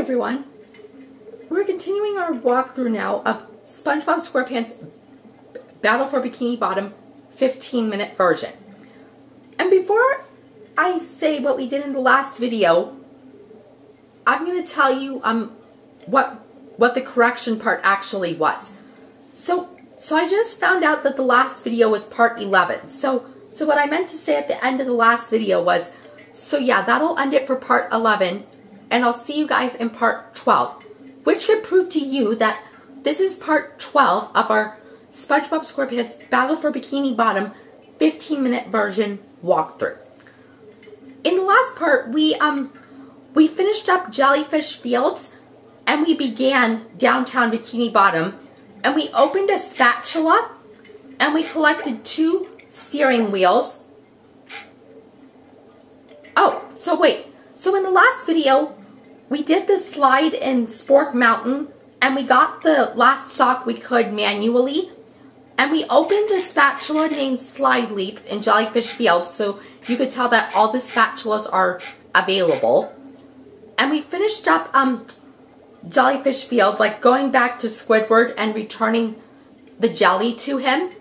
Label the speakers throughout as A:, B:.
A: everyone. We're continuing our walkthrough now of SpongeBob Squarepants Battle for Bikini Bottom 15-minute version. And before I say what we did in the last video, I'm going to tell you what the correction part actually was. So I just found out that the last video was part 11. So what I meant to say at the end of the last video was, so yeah, that'll end it for part 11, and I'll see you guys in part 12, which could prove to you that this is part 12 of our SpongeBob Squarepants Battle for Bikini Bottom 15-minute version walkthrough. In the last part, we finished up Jellyfish Fields, and we began downtown Bikini Bottom, and we opened a spatula, and we collected 2 steering wheels. Oh, so wait. So in the last video, we did the slide in Spork Mountain, and we got the last sock we could manually, and we opened a spatula named Slide Leap in Jellyfish Fields, so you could tell that all the spatulas are available. And we finished up Jellyfish Fields, like going back to Squidward and returning the jelly to him.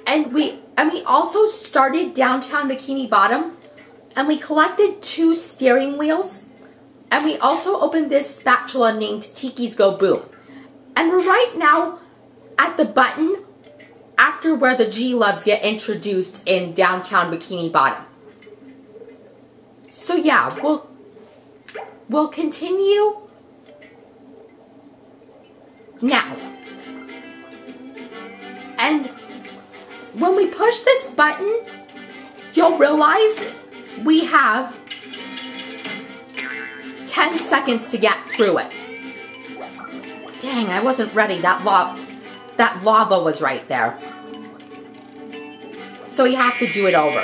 A: And we also started downtown Bikini Bottom, and we collected 2 steering wheels, and we also opened this spatula named Tiki's Go Boom. And we're right now at the button after where the G-Loves get introduced in downtown Bikini Bottom. So yeah, we'll continue now. And when we push this button, you'll realize we have 10 seconds to get through it. Dang, I wasn't ready. That lava was right there. So you have to do it over.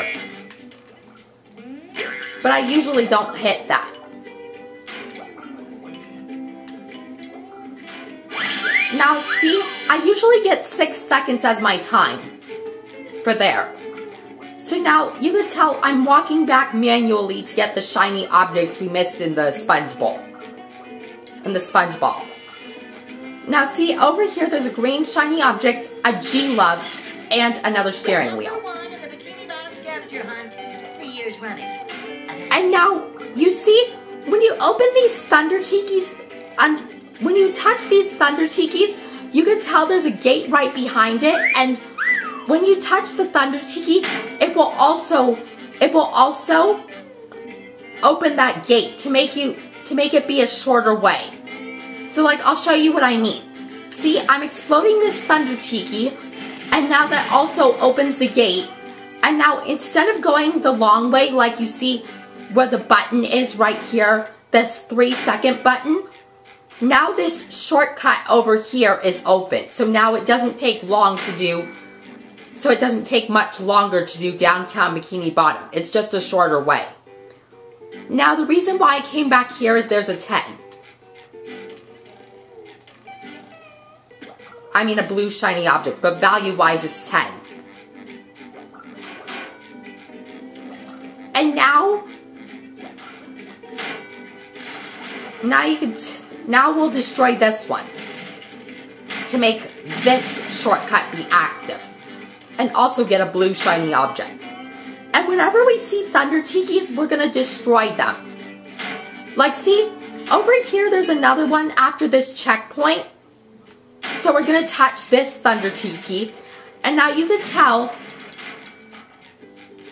A: But I usually don't hit that. Now see, I usually get 6 seconds as my time for there. So now you can tell I'm walking back manually to get the shiny objects we missed in the sponge bowl. In the sponge ball. Now see, over here there's a green shiny object, a G-Love, and another steering wheel. And now, you see, when you open these Thunder Tikis, and when you touch these Thunder Tikis, you can tell there's a gate right behind it, and when you touch the Thunder Tiki, it will also open that gate to make it be a shorter way. So like, I'll show you what I mean. See, I'm exploding this Thunder Tiki, and now that also opens the gate. And now instead of going the long way, like you see where the button is right here, that's 3-second button, now this shortcut over here is open. So now it doesn't take long to do. So it doesn't take much longer to do downtown Bikini Bottom. It's just a shorter way. Now the reason why I came back here is there's a 10. I mean a blue shiny object, but value-wise it's 10. And now we'll destroy this one to make this shortcut be active. And also get a blue shiny object. And whenever we see Thunder Tikis, we're going to destroy them. Like, see, over here there's another one after this checkpoint. So we're going to touch this Thunder Tiki. And now you can tell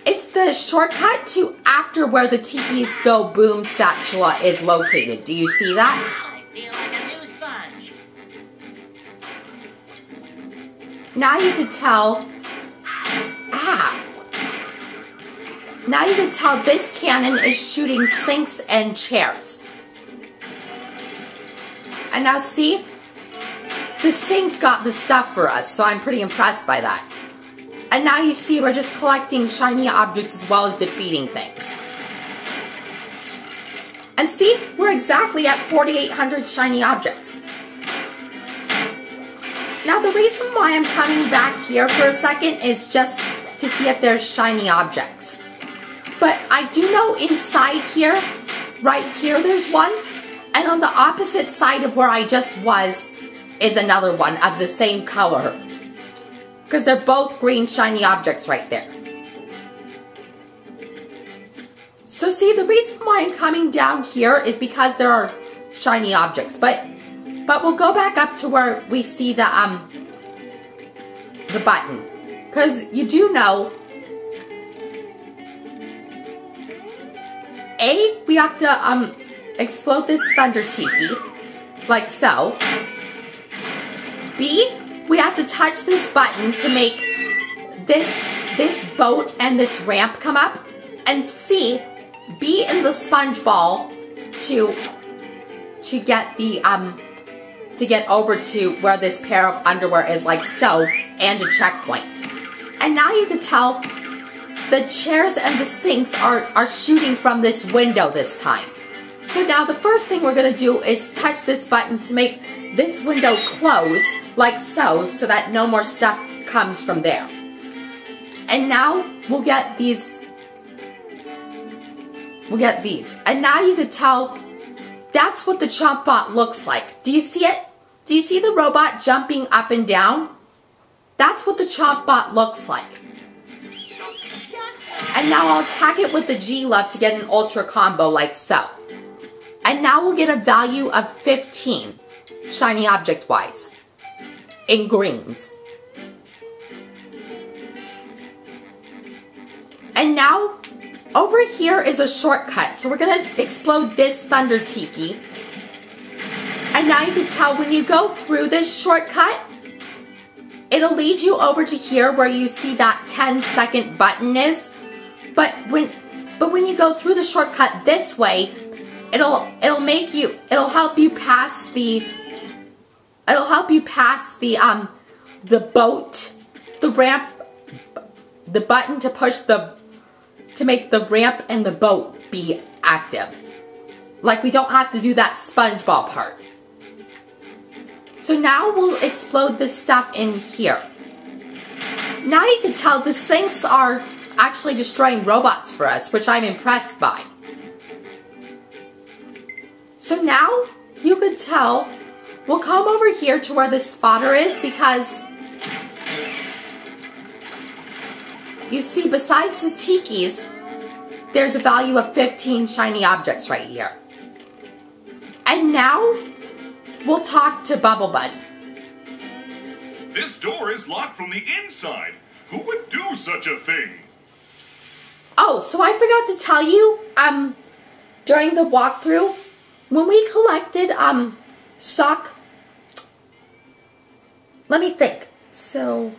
A: it's the shortcut to after where the Tiki's Go Boom spatula is located. Do you see that?
B: I feel like a new sponge.
A: Now you can tell... Now you can tell this cannon is shooting sinks and chairs. And now see? The sink got the stuff for us, so I'm pretty impressed by that. And now you see we're just collecting shiny objects as well as defeating things. And see? We're exactly at 4,800 shiny objects. Now the reason why I'm coming back here for a second is just to see if there's shiny objects. But I do know inside here, right here there's one, And on the opposite side of where I just was is another one of the same color. Because they're both green shiny objects right there. So see, the reason why I'm coming down here is because there are shiny objects. But we'll go back up to where we see the button. Because you do know, A, we have to explode this thunder tiki, like so. B, we have to touch this button to make this boat and this ramp come up. And C, be in the sponge ball to get the to get over to where this pair of underwear is, like so, and a checkpoint. And now you can tell the chairs and the sinks are shooting from this window this time. So now the first thing we're going to do is touch this button to make this window close, like so that no more stuff comes from there. And now we'll get these. And now you can tell that's what the ChompBot looks like. Do you see it? Do you see the robot jumping up and down? That's what the ChompBot looks like. And now I'll attack it with the G-Love to get an ultra combo like so. And now we'll get a value of 15, shiny object-wise, in greens. And now, over here is a shortcut. So we're going to explode this Thunder Tiki. And now you can tell when you go through this shortcut, it'll lead you over to here where you see that 10-second button is. But when you go through the shortcut this way, it'll help you pass the boat, the ramp, the button to push to make the ramp and the boat be active. Like we don't have to do that SpongeBob part. So now we'll explode this stuff in here. Now you can tell the sinks are actually destroying robots for us, which I'm impressed by. So now you could tell we'll come over here to where the spotter is, because you see besides the tikis, there's a value of 15 shiny objects right here. And now we'll talk to Bubble Buddy.
C: This door is locked from the inside. Who would do such a thing?
A: Oh, so I forgot to tell you, during the walkthrough, when we collected, let me think. So,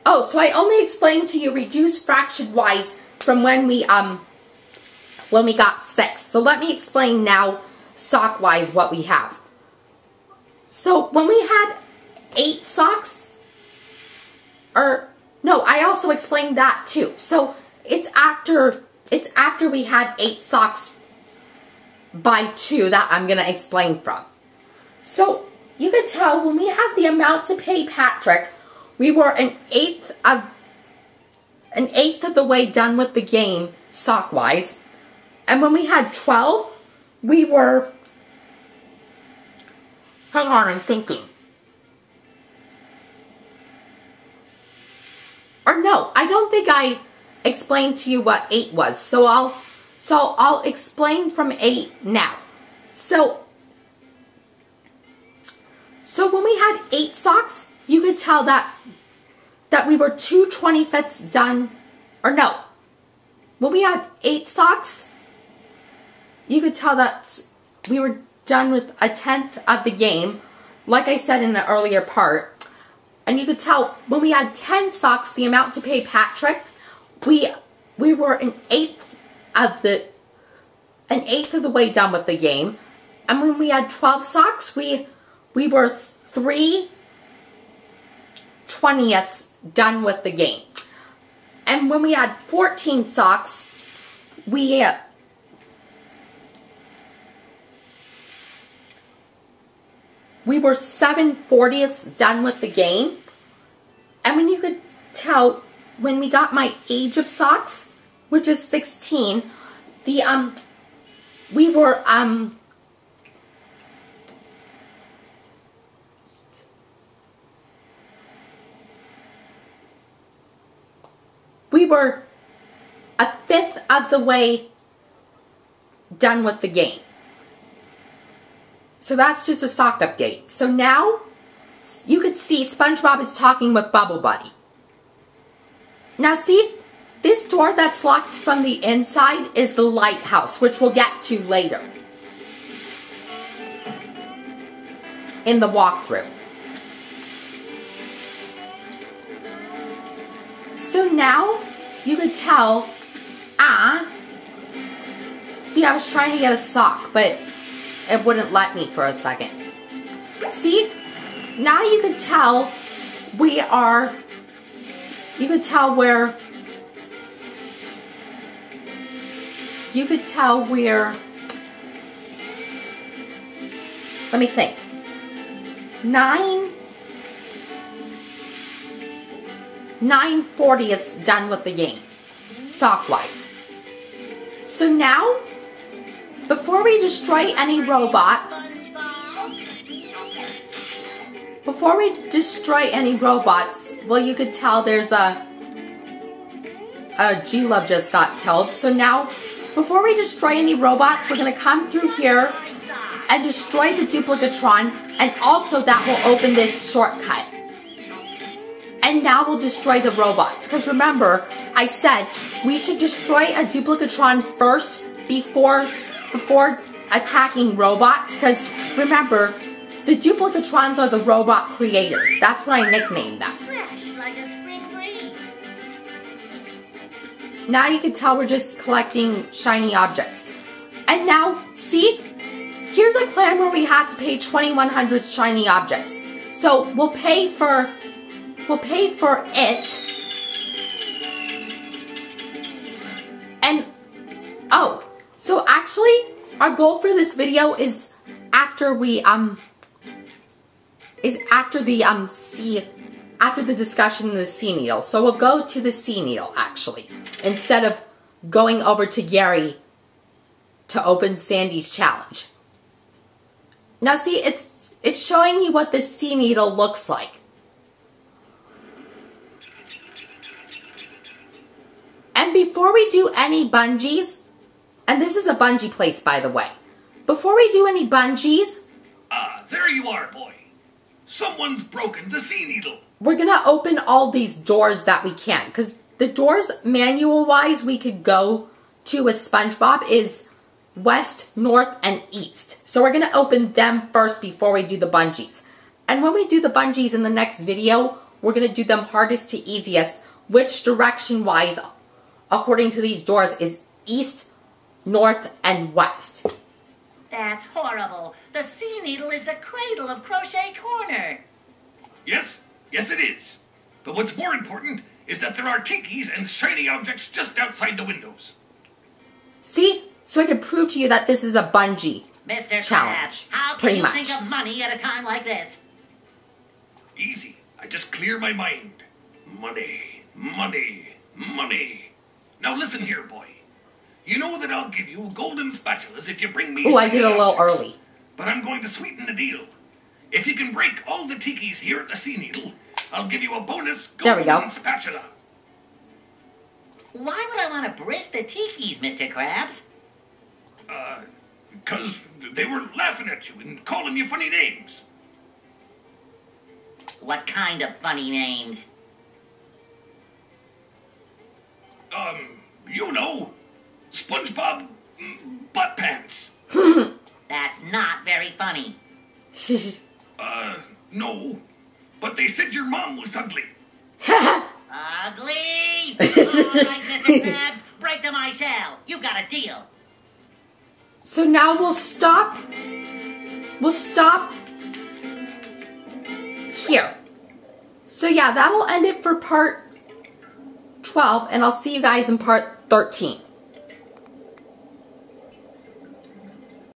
A: I only explained to you reduced fraction-wise from when we got 6. So let me explain now, sock-wise, what we have. So when we had 8 socks, I also explained that too. So it's after we had 8 socks by 2 that I'm gonna explain from. So you could tell when we had the amount to pay Patrick, we were an eighth of the way done with the game, sock-wise. And when we had 12, we were... Hang on, I'm thinking. Or no, I don't think I explained to you what 8 was. So I'll explain from 8 now. So when we had 8 socks, you could tell that we were 2 25ths done, or no. When we had 8 socks, you could tell that we were done with 1/10 of the game, like I said in the earlier part. And you could tell when we had 10 socks, the amount to pay Patrick, we were an eighth of the way done with the game. And when we had 12 socks, we were 3 20ths done with the game. And when we had 14 socks, we were 7 40ths done with the game. And when you could tell, when we got my age of socks, which is 16, we were, a fifth of the way done with the game. So that's just a sock update. So now you could see SpongeBob is talking with Bubble Buddy. Now see, this door that's locked from the inside is the lighthouse, which we'll get to later in the walkthrough. So now you could tell, see, I was trying to get a sock, but it wouldn't let me for a second. See, now you could tell we're, let me think, 9:40 is done with the game, sock-wise. So now, before we destroy any robots, well, you could tell there's a G-Love just got killed. So now, before we destroy any robots, we're going to come through here and destroy the Duplicatron, and also that will open this shortcut. And now we'll destroy the robots. Because remember, I said we should destroy a Duplicatron first before attacking robots. Because remember, the Duplicatrons are the robot creators. That's what I nicknamed them.
B: Fresh like a spring breeze.
A: Now you can tell we're just collecting shiny objects. And now, see? Here's a clan where we had to pay 2,100 shiny objects. So we'll pay for it. And, so actually, our goal for this video is after the discussion of the Sea Needle. So we'll go to the Sea Needle, actually, instead of going over to Gary to open Sandy's challenge. Now see, it's showing you what the Sea Needle looks like. And before we do any bungees, and this is a bungee place, by the way. Before we do any bungees...
C: there you are, boy. Someone's broken the Sea Needle.
A: We're going to open all these doors that we can. Because the doors, manual-wise, we could go to with SpongeBob is west, north, and east. So we're going to open them first before we do the bungees. And when we do the bungees in the next video, we're going to do them hardest to easiest, which direction-wise, according to these doors, is east, north, and west.
B: That's horrible. The Sea Needle is the cradle of Crochet Corner.
C: Yes, it is. But what's more important is that there are tikis and shiny objects just outside the windows.
A: See? So I can prove to you that this is a bungee
B: Mr.
A: challenge.
B: Krabs, how can you think of money at a time like this?
C: Easy. I just clear my mind. Money, money, money. Now listen here, boy. You know that I'll give you golden spatulas if you bring me...
A: Oh, I did a little early.
C: But I'm going to sweeten the deal. If you can break all the tikis here at the Sea Needle, I'll give you a bonus golden spatula.
B: Why would I want to break the tikis, Mr. Krabs?
C: Because they were laughing at you and calling you funny names.
B: What kind of funny names?
C: You know, SpongeBob Butt Pants.
B: That's not very funny.
C: No. But they said your mom was ugly.
B: Ugly? All right, Mr. Krabs, break them I shall. You got a deal.
A: So now we'll stop here. So yeah, that'll end it for part 12, and I'll see you guys in part 13.